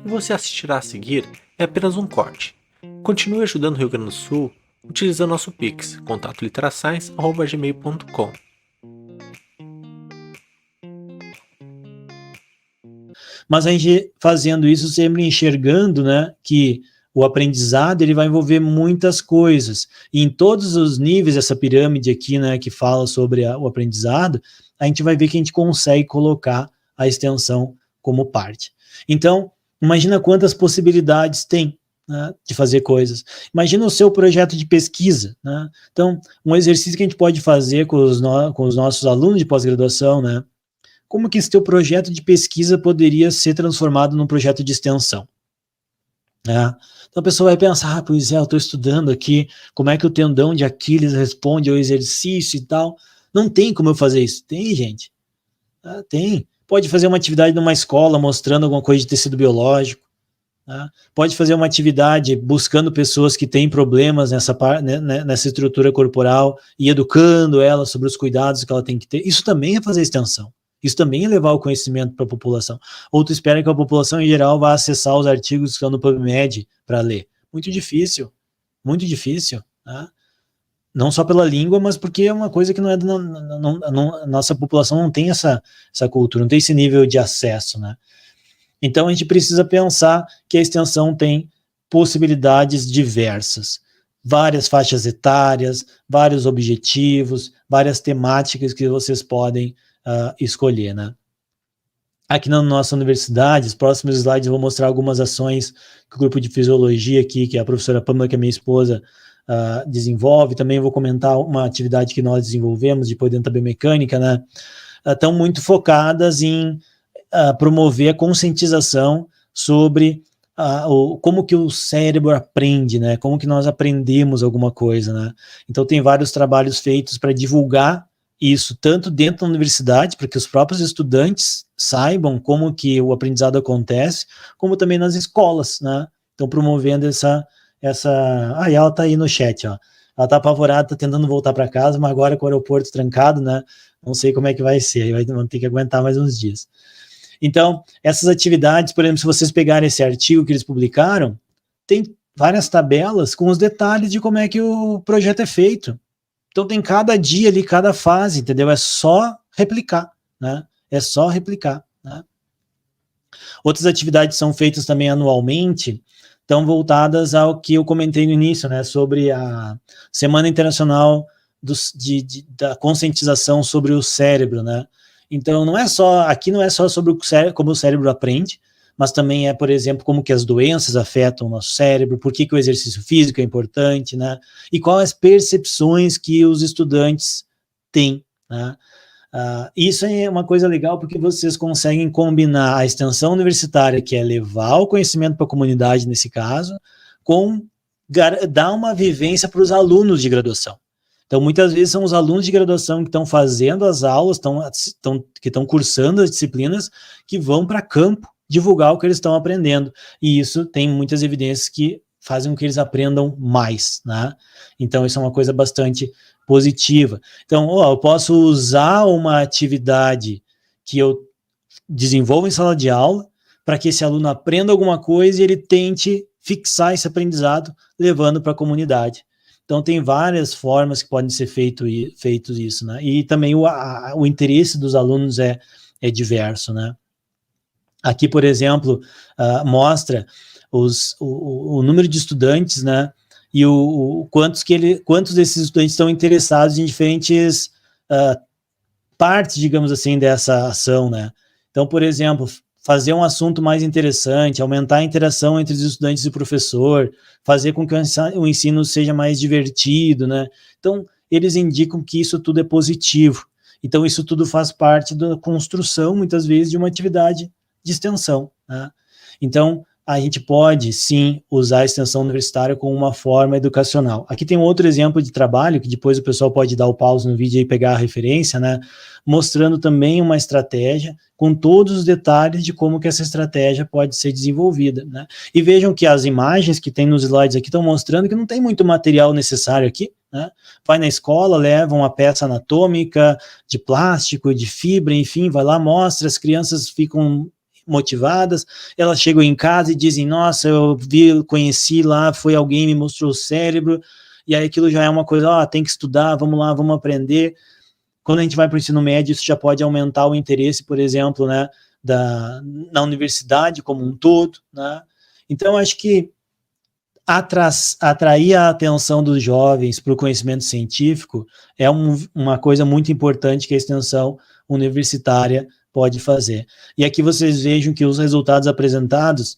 e você assistirá a seguir é apenas um corte. Continue ajudando o Rio Grande do Sul utilizando nosso Pix, contatoliterascience@gmail.com. Mas a gente fazendo isso sempre enxergando, né, que o aprendizado ele vai envolver muitas coisas. E em todos os níveis dessa pirâmide aqui, né, que fala sobre o aprendizado, a gente vai ver que a gente consegue colocar a extensão como parte. Então, imagina quantas possibilidades tem, né, de fazer coisas. Imagina o seu projeto de pesquisa, né? Então, um exercício que a gente pode fazer com os nossos alunos de pós-graduação, né? Como que esse teu projeto de pesquisa poderia ser transformado num projeto de extensão? Né? Então a pessoa vai pensar, pois é, eu estou estudando aqui, como é que o tendão de Aquiles responde ao exercício e tal. Não tem como eu fazer isso. Tem, gente. Tem. Pode fazer uma atividade numa escola mostrando alguma coisa de tecido biológico. Né? Pode fazer uma atividade buscando pessoas que têm problemas nessa estrutura corporal e educando ela sobre os cuidados que ela tem que ter. Isso também é fazer extensão. Isso também é levar o conhecimento para a população. Ou tu espera que a população em geral vá acessar os artigos que estão no PubMed para ler. Muito difícil. Muito difícil. Né? Não só pela língua, mas porque é uma coisa que não é nossa população não tem essa cultura, não tem esse nível de acesso, né? Então a gente precisa pensar que a extensão tem possibilidades diversas, várias faixas etárias, vários objetivos, várias temáticas que vocês podem escolher, né? Aqui na nossa universidade, os próximos slides eu vou mostrar algumas ações que o grupo de fisiologia aqui, que a professora Pamela, que é minha esposa, desenvolve. Também vou comentar uma atividade que nós desenvolvemos depois dentro da biomecânica, né? Estão muito focadas em promover a conscientização sobre como que o cérebro aprende, né? Como que nós aprendemos alguma coisa, né? Então tem vários trabalhos feitos para divulgar isso, tanto dentro da universidade, para que os próprios estudantes saibam como que o aprendizado acontece, como também nas escolas, né? Então promovendo essa e ela tá aí no chat, ó. Ela tá apavorada, tá tentando voltar para casa, mas agora com o aeroporto trancado, né? Não sei como é que vai ser, vão ter que aguentar mais uns dias. Então, essas atividades, por exemplo, se vocês pegarem esse artigo que eles publicaram, tem várias tabelas com os detalhes de como é que o projeto é feito. Então tem cada dia ali, cada fase, entendeu? É só replicar, né? É só replicar, né? Outras atividades são feitas também anualmente, estão voltadas ao que eu comentei no início, né? Sobre a Semana Internacional da Conscientização sobre o Cérebro, né? Então aqui não é só sobre como o cérebro aprende, mas também é, por exemplo, como que as doenças afetam o nosso cérebro, por que o exercício físico é importante, né? E quais as percepções que os estudantes têm, né? Isso é uma coisa legal porque vocês conseguem combinar a extensão universitária, que é levar o conhecimento para a comunidade, nesse caso, com dar uma vivência para os alunos de graduação. Então, muitas vezes são os alunos de graduação que estão fazendo as aulas, que estão cursando as disciplinas, que vão para campo divulgar o que eles estão aprendendo. E isso tem muitas evidências que fazem com que eles aprendam mais, né? Então, isso é uma coisa bastante positiva. Então, eu posso usar uma atividade que eu desenvolvo em sala de aula para que esse aluno aprenda alguma coisa e ele tente fixar esse aprendizado, levando para a comunidade. Então, tem várias formas que podem ser feito isso, né? E também o interesse dos alunos é diverso, né? Aqui, por exemplo, mostra o número de estudantes, né? E quantos desses estudantes estão interessados em diferentes partes, digamos assim, dessa ação, né? Então, por exemplo, fazer um assunto mais interessante, aumentar a interação entre os estudantes e o professor, fazer com que o ensino seja mais divertido, né? Então, eles indicam que isso tudo é positivo. Então, isso tudo faz parte da construção, muitas vezes, de uma atividade de extensão, né? Então, a gente pode, sim, usar a extensão universitária como uma forma educacional. Aqui tem um outro exemplo de trabalho, que depois o pessoal pode dar o pause no vídeo e pegar a referência, né? Mostrando também uma estratégia com todos os detalhes de como que essa estratégia pode ser desenvolvida, né? E vejam que as imagens que tem nos slides aqui estão mostrando que não tem muito material necessário aqui, né? Vai na escola, leva uma peça anatômica de plástico, de fibra, enfim, vai lá, mostra, as crianças ficam motivadas, elas chegam em casa e dizem, nossa, eu vi, conheci lá, foi alguém me mostrou o cérebro, e aí aquilo já é uma coisa, tem que estudar, vamos lá, vamos aprender. Quando a gente vai para o ensino médio, isso já pode aumentar o interesse, por exemplo, né, na universidade como um todo, né? Então, acho que atrair a atenção dos jovens para o conhecimento científico é uma coisa muito importante que a extensão universitária pode fazer. E aqui vocês vejam que os resultados apresentados,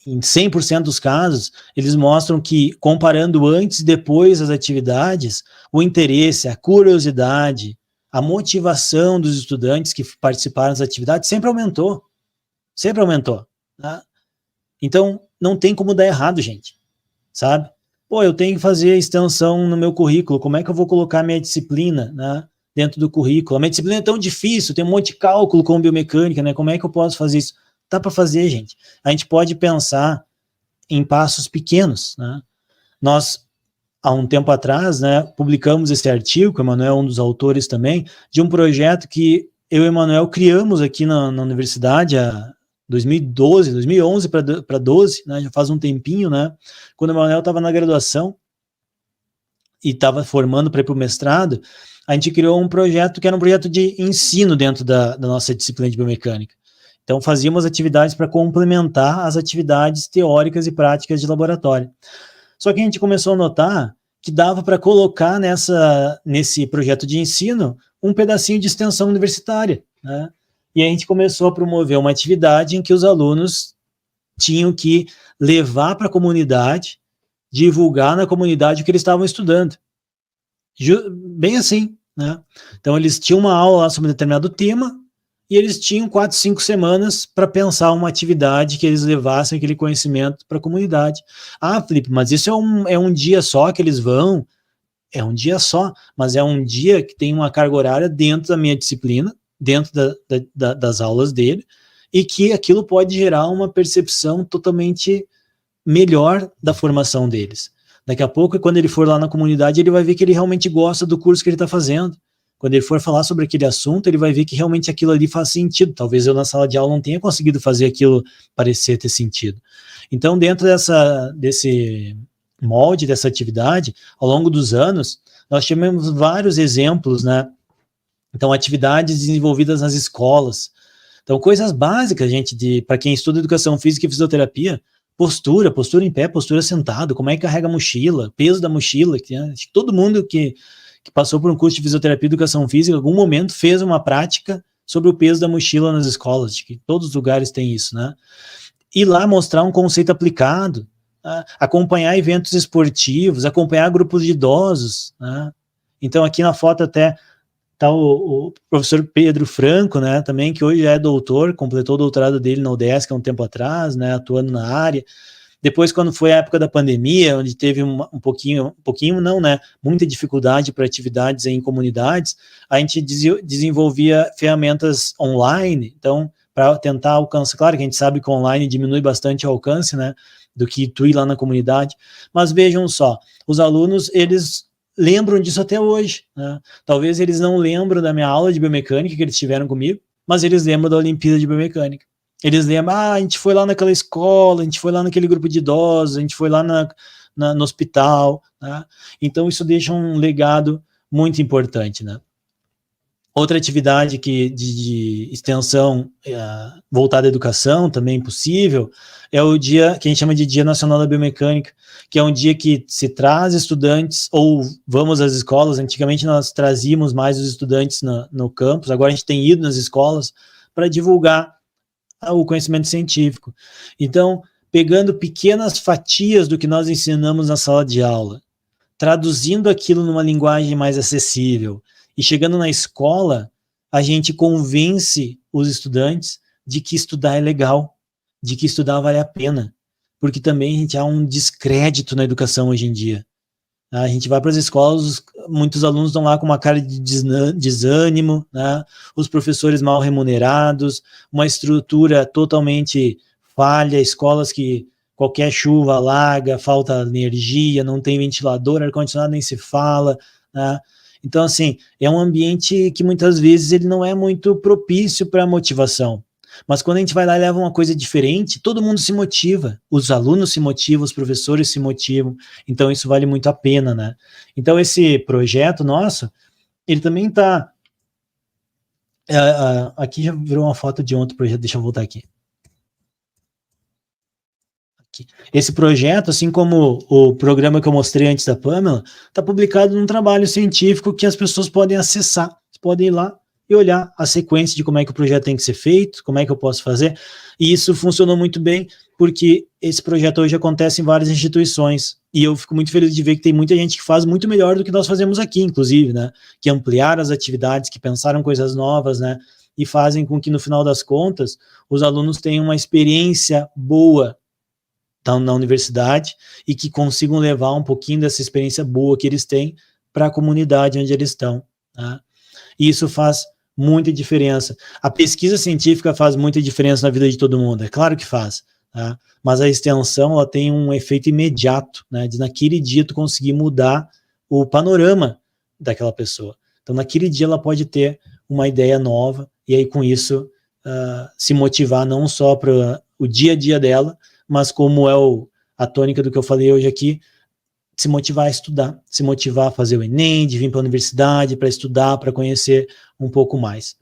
em 100% dos casos, eles mostram que, comparando antes e depois as atividades, o interesse, a curiosidade, a motivação dos estudantes que participaram das atividades sempre aumentou. Sempre aumentou. Tá? Então, não tem como dar errado, gente. Sabe? Pô, eu tenho que fazer extensão no meu currículo, como é que eu vou colocar minha disciplina, né, dentro do currículo? A minha disciplina é tão difícil, tem um monte de cálculo com biomecânica, né? Como é que eu posso fazer isso? Dá para fazer, gente. A gente pode pensar em passos pequenos, né? Nós, há um tempo atrás, né, publicamos esse artigo, que o Emanuel é um dos autores também, de um projeto que eu e o Emanuel criamos aqui na universidade, 2012, 2011 para 12, né, já faz um tempinho, né, quando o Emanuel estava na graduação e estava formando para ir para o mestrado, a gente criou um projeto que era um projeto de ensino dentro da nossa disciplina de biomecânica. Então, fazíamos atividades para complementar as atividades teóricas e práticas de laboratório. Só que a gente começou a notar que dava para colocar nesse projeto de ensino um pedacinho de extensão universitária, né? E a gente começou a promover uma atividade em que os alunos tinham que levar para a comunidade, divulgar na comunidade o que eles estavam estudando. Bem assim, né? Então, eles tinham uma aula lá sobre um determinado tema, e eles tinham 4, 5 semanas para pensar uma atividade que eles levassem aquele conhecimento para a comunidade. Ah, Felipe, mas isso é um dia só que eles vão? É um dia só, mas é um dia que tem uma carga horária dentro da minha disciplina, dentro das aulas dele, e que aquilo pode gerar uma percepção totalmente melhor da formação deles. Daqui a pouco, quando ele for lá na comunidade, ele vai ver que ele realmente gosta do curso que ele está fazendo. Quando ele for falar sobre aquele assunto, ele vai ver que realmente aquilo ali faz sentido. Talvez eu na sala de aula não tenha conseguido fazer aquilo parecer ter sentido. Então, dentro desse molde, dessa atividade, ao longo dos anos, nós tivemos vários exemplos, né? Então, atividades desenvolvidas nas escolas. Então, coisas básicas, gente, para quem estuda educação física e fisioterapia, postura em pé, postura sentado, como é que carrega a mochila, peso da mochila, acho que todo mundo que passou por um curso de fisioterapia e educação física, em algum momento fez uma prática sobre o peso da mochila nas escolas, de que todos os lugares têm isso, né? Ir lá mostrar um conceito aplicado, né? Acompanhar eventos esportivos, acompanhar grupos de idosos, né? Então, aqui na foto até está o professor Pedro Franco, né, também, que hoje já é doutor, completou o doutorado dele na UDESC há um tempo atrás, né, atuando na área. Depois, quando foi a época da pandemia, onde teve um pouquinho não, né, muita dificuldade para atividades em comunidades, a gente desenvolvia ferramentas online, então, para tentar alcançar, claro que a gente sabe que online diminui bastante o alcance, né, do que tu ir lá na comunidade, mas vejam só, os alunos, eles lembram disso até hoje, né? Talvez eles não lembram da minha aula de biomecânica que eles tiveram comigo, mas eles lembram da Olimpíada de Biomecânica. Eles lembram, a gente foi lá naquela escola, a gente foi lá naquele grupo de idosos, a gente foi lá no hospital, né? Então isso deixa um legado muito importante, né? Outra atividade de extensão voltada à educação, também possível, é o dia que a gente chama de Dia Nacional da Biomecânica, que é um dia que se traz estudantes, ou vamos às escolas. Antigamente nós trazíamos mais os estudantes no campus, agora a gente tem ido nas escolas para divulgar o conhecimento científico. Então, pegando pequenas fatias do que nós ensinamos na sala de aula, traduzindo aquilo numa linguagem mais acessível, e chegando na escola, a gente convence os estudantes de que estudar é legal, de que estudar vale a pena, porque também a gente há um descrédito na educação hoje em dia. A gente vai para as escolas, muitos alunos estão lá com uma cara de desânimo, né? Os professores mal remunerados, uma estrutura totalmente falha, escolas que qualquer chuva alaga, falta energia, não tem ventilador, ar-condicionado nem se fala, né? Então, assim, é um ambiente que muitas vezes ele não é muito propício para a motivação. Mas quando a gente vai lá e leva uma coisa diferente, todo mundo se motiva, os alunos se motivam, os professores se motivam, então isso vale muito a pena, né? Então esse projeto nosso, ele também está... aqui já virou uma foto de outro projeto, deixa eu voltar aqui. Esse projeto, assim como o programa que eu mostrei antes da Pamela, está publicado num trabalho científico que as pessoas podem acessar, podem ir lá e olhar a sequência de como é que o projeto tem que ser feito, como é que eu posso fazer, e isso funcionou muito bem, porque esse projeto hoje acontece em várias instituições, e eu fico muito feliz de ver que tem muita gente que faz muito melhor do que nós fazemos aqui, inclusive, né, que ampliaram as atividades, que pensaram coisas novas, né, e fazem com que, no final das contas, os alunos tenham uma experiência boa na universidade e que consigam levar um pouquinho dessa experiência boa que eles têm para a comunidade onde eles estão. Tá? E isso faz muita diferença. A pesquisa científica faz muita diferença na vida de todo mundo, é claro que faz, tá? Mas a extensão ela tem um efeito imediato, né? De naquele dia tu conseguir mudar o panorama daquela pessoa. Então naquele dia ela pode ter uma ideia nova e aí com isso se motivar não só para o dia a dia dela, mas como é a tônica do que eu falei hoje aqui, se motivar a estudar, se motivar a fazer o Enem, de vir para a universidade, para estudar, para conhecer um pouco mais.